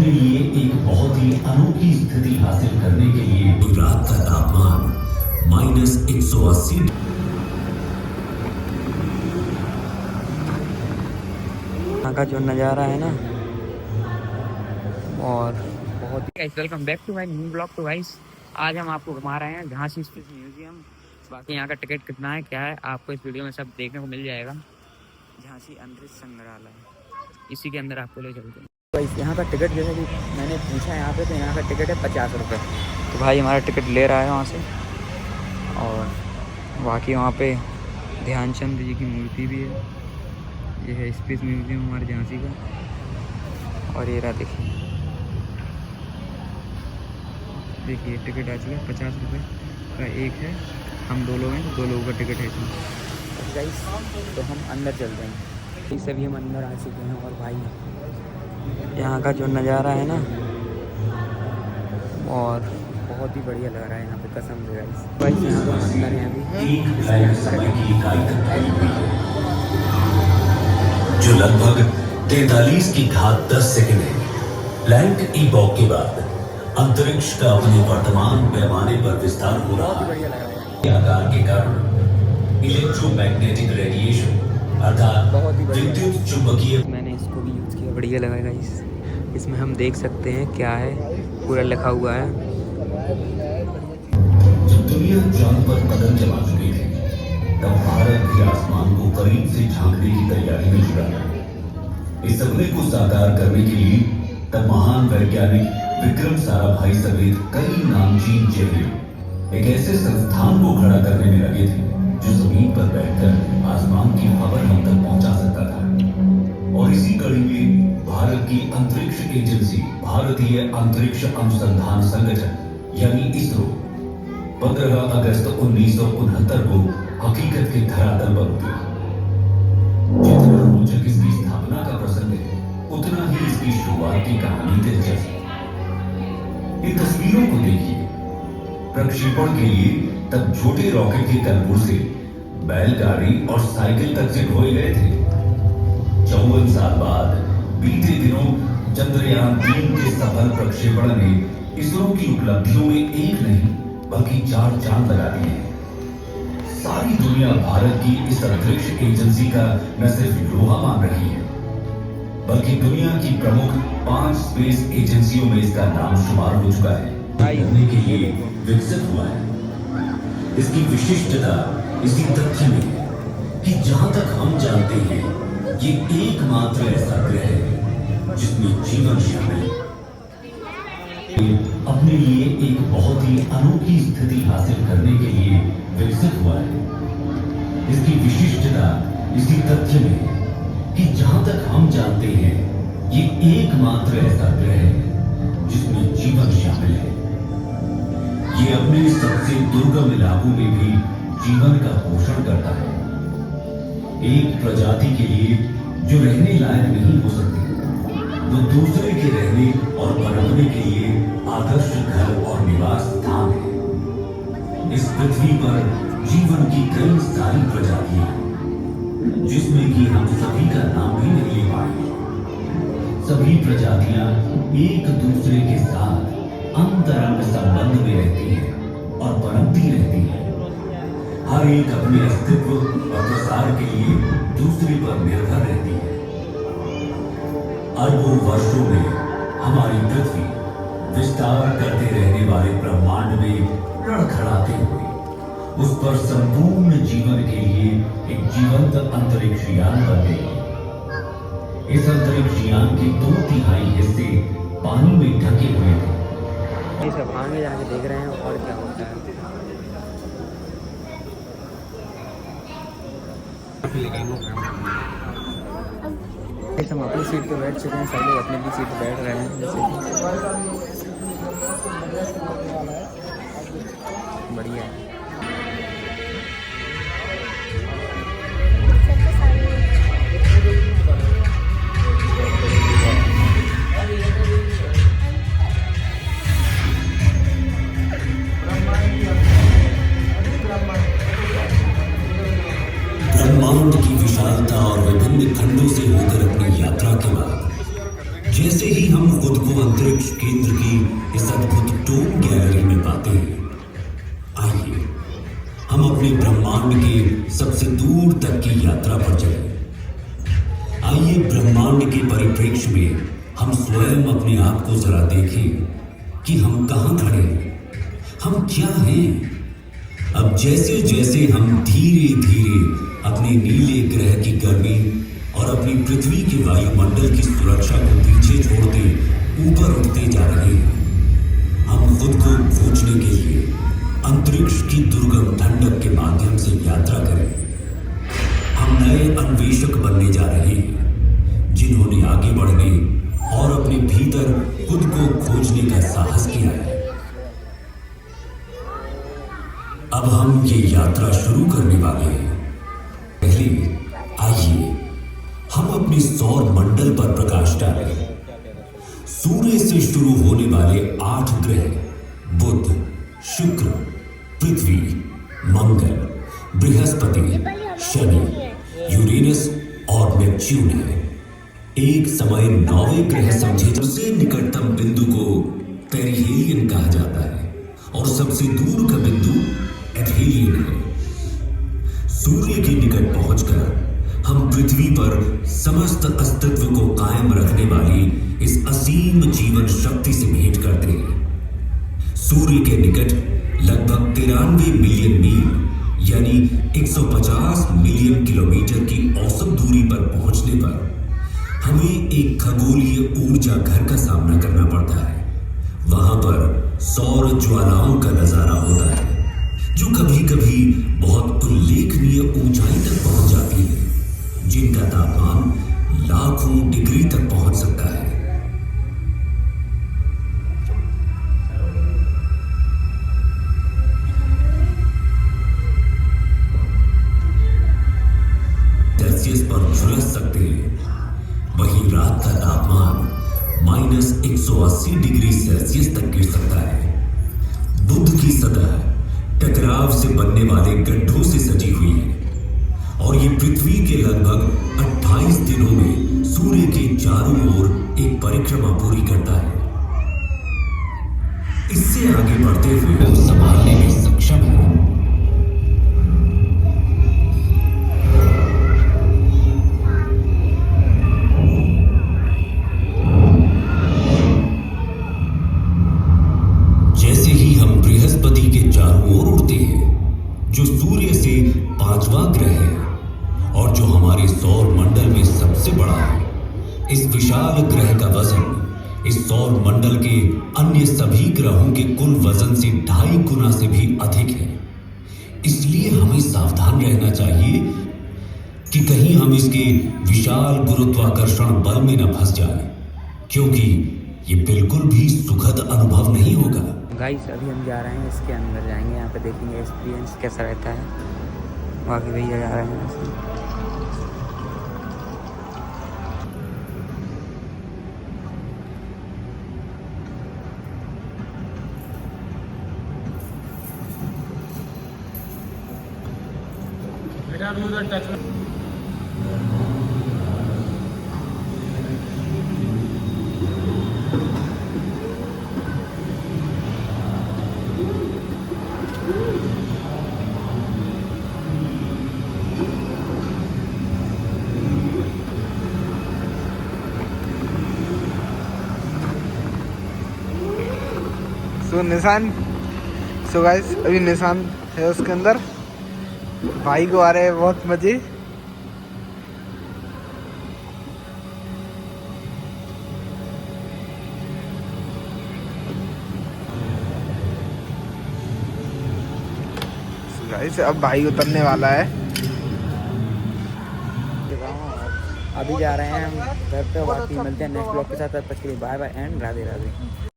अपने लिए एक बहुत ही अनोखी स्थिति हासिल करने के लिए रात का तापमान -180। यहाँ का जो नज़ारा है ना, और बहुत ही welcome back to my new blog. तो गाइस आज हम आपको घुमा रहे हैं झांसी स्पेस म्यूजियम। बाकी यहाँ का टिकट कितना है, क्या है, आपको इस वीडियो में सब देखने को मिल जाएगा। झांसी अंतरिक्ष संग्रहालय, इसी के अंदर आपको ले चलते हैं। तो इस यहाँ का टिकट जैसे कि मैंने पूछा यहाँ पे, तो यहाँ का टिकट है 50 रुपये। तो भाई हमारा टिकट ले रहा है वहाँ से। और बाकी वहाँ पे ध्यानचंद जी की मूर्ति भी है। ये है स्पेस म्यूजियम हमारे झांसी का। और ये रहा, देखिए टिकट आ चुका है 50 रुपये का एक है। हम 2 लोग हैं, 2 लोगों का टिकट है इसमें। गाइस तो हम अंदर चलते हैं। ये सभी हम अंदर आ चुके हैं। और भाई यहाँ का जो नज़ारा है ना, और बहुत ही बढ़िया लग रहा है यहाँ पे, कसम से गाइस। गाइस यहाँ तो अंदर है अभी, जो लगभग 43 की घात 10 सेकंड है। प्लैंक ईपॉक के बाद अंतरिक्ष का अपने वर्तमान पैमाने पर विस्तार हो रहा है। आकार के कारण इलेक्ट्रोमैग्नेटिक रेडिएशन अर्थात विद्युत चुंबकीय, मैंने इसको भी यूज़ किया, बढ़िया लगा गाइस। इसमें हम देख सकते हैं क्या है, पूरा लिखा हुआ है। जब दुनिया चांद पर कदम जमा चुकी थी, तब भारत भी आसमान को करीब से झांकने की तैयारी में जुटा है। इस सपने को साकार करने के लिए तब महान वैज्ञानिक विक्रम साराभाई समेत कई नामचीन चेहरे एक ऐसे संस्थान को खड़ा करने में लगे थे जो जमीन पर बैठकर आसमान की खबर हम तक पहुंचा सकता था। और इसी कड़ी में भारत की अंतरिक्ष एजेंसी भारतीय अंतरिक्ष अनुसंधान संगठन यानी इसरो 15 अगस्त 1969 को हकीकत के धरातल पर उतरा। जितना रोचक इसकी स्थापना का प्रसंग है, उतना ही इसकी शुरुआत की कहानी दिलचस्प है। इन तस्वीरों को देखिए। प्रक्षेपण के लिए तब छोटे रॉकेट के तलपुर से बैलगाड़ी और साइकिल तक से ढोए गए थे। 54 साल बाद बीते दिनों चंद्रयान 3 के सफल प्रक्षेपण ने इसरो की उपलब्धियों में एक नहीं बल्कि 4 चांद लगा दिए हैं। सारी दुनिया भारत की इस अंतरिक्ष एजेंसी का न सिर्फ लोहा मान रही है, बल्कि दुनिया की प्रमुख 5 स्पेस एजेंसियों में इसका नाम शुमार हो चुका है। करने के लिए विकसित हुआ है। इसकी विशिष्टता इसी तथ्य में है कि जहां तक हम जानते हैं, ये एकमात्र ऐसा ग्रह है जिसमें जीवन शामिल है। अपने लिए एक बहुत ही अनोखी स्थिति हासिल करने के लिए विकसित हुआ है। इसकी विशिष्टता इसी तथ्य में है कि जहां तक हम जानते हैं, ये एकमात्र ऐसा ग्रह है जिसमें जीवन शामिल है। ये अपने सबसे दुर्गम इलाकों में भी जीवन का पोषण करता है। एक प्रजाति के लिए जो रहने लायक नहीं हो सकती, वो दूसरे के रहने और पनपने के लिए आदर्श घर और निवास स्थान है। इस पृथ्वी पर जीवन की कई सारी प्रजातियां हैं, जिसमें कि हम सभी का नाम भी नहीं ले पाएंगे। सभी प्रजातियां एक दूसरे के साथ अंतरंग संबंध में रहती हैं और पनपती रहती हैं। हर एक अपने अस्तित्व और प्रसार के लिए दूसरे पर निर्भर रहती है। अरबों वर्षों में हमारी पृथ्वी विस्तार करते रहने वाले ब्रह्मांड में लड़खड़ाते हुए उस पर संपूर्ण जीवन के लिए एक जीवंत अंतरिक्ष यान बन गई। इस अंतरिक्ष यान के 2/3 हिस्से पानी में ढके हुए थे। ये सब आगे जाके देख रहे हैं और क्या होता है। हम अपनी सीट पे बैठ चुके हैं, सब लोग अपनी सीट पे बैठ रहे हैं। जैसे बढ़िया है। ब्रह्मांड की विशालता और विभिन्न खंडों से होकर अपनी यात्रा के बाद जैसे ही हम खुद को अंतरिक्ष केंद्र की इस अद्भुत डोम गैलरी में पाते हैं। आइए हम अपने ब्रह्मांड के सबसे दूर तक की यात्रा पर चलें। आइए ब्रह्मांड के परिप्रेक्ष्य में हम स्वयं अपने आप को जरा देखें कि हम कहां खड़े हैं, हम क्या हैं। अब जैसे जैसे हम धीरे धीरे अपने नीले ग्रह की गर्मी और अपनी पृथ्वी के वायुमंडल की सुरक्षा को पीछे छोड़ते ऊपर उठते जा रहे हैं, हम खुद को खोजने के लिए अंतरिक्ष की दुर्गम ठंडक के माध्यम से यात्रा करें। हम नए अन्वेषक बनने जा रहे हैं, जिन्होंने आगे बढ़ने और अपने भीतर खुद को खोजने का साहस किया है। अब हम ये यात्रा शुरू करने वाले हैं। पहले आइए हम अपने सौर मंडल पर प्रकाश डालें। सूर्य से शुरू होने वाले 8 ग्रह बुध, शुक्र, पृथ्वी, मंगल, बृहस्पति, शनि, यूरेनस और नेपच्यून है। एक समय 9वें ग्रह समझे। सबसे निकटतम बिंदु को पेरिहेलियन कहा जाता है और सबसे दूर का बिंदु एथेलियन है। सूर्य के निकट पहुंचकर हम पृथ्वी पर समस्त अस्तित्व को कायम रखने वाली इस असीम जीवन शक्ति से भेंट करते हैं। सूर्य के निकट लगभग 93 मिलियन मील यानी 150 मिलियन किलोमीटर की औसत दूरी पर पहुंचने पर हमें एक खगोलीय ऊर्जा घर का सामना करना पड़ता है। वहां पर सौर ज्वालाओं का नजारा होता है, जो कभी कभी बहुत उल्लेखनीय ऊंचाई तक पहुंच जाती है, जिनका तापमान लाखों डिग्री तक पहुंच सकता है। सेल्सियस पर झुलस सकते हैं। वहीं रात का तापमान -180 डिग्री सेल्सियस तक गिर सकता है। बुध की सतह टकराव से बनने वाले गड्ढों से सजी हुई है और ये पृथ्वी के लगभग 28 दिनों में सूर्य के चारों ओर एक परिक्रमा पूरी करता है। इससे आगे बढ़ते हुए वो संभालने में सक्षम है। जैसे ही हम बृहस्पति के चारों ओर उड़ते हैं, जो सूर्य से 5वां ग्रह है और जो हमारे सौर मंडल में सबसे बड़ा है, इस विशाल ग्रह का वजन इस सौर मंडल के अन्य सभी ग्रहों के कुल वजन से 2.5 गुना से भी अधिक है। इसलिए हमें सावधान रहना चाहिए कि कहीं हम इसके विशाल गुरुत्वाकर्षण बल में न फंस जाएं, क्योंकि ये बिल्कुल भी सुखद अनुभव नहीं होगा। गाइस अभी हम जा रहे हैं, इसके अंदर जाएंगे, यहाँ पे देखेंगे एक्सपीरियंस कैसा रहता है। बाकी भैया जा रहे हैं ऐसे। निशान गाइस अभी निशान है उसके अंदर। भाई को आ रहे हैं बहुत मजे। गाइस अब भाई उतरने वाला है। अभी जा रहे हैं हम घर पे। बाकी मिलते हैं नेक्स्ट ब्लॉग के साथ। तब तक के लिए bye bye and Radhe Radhe.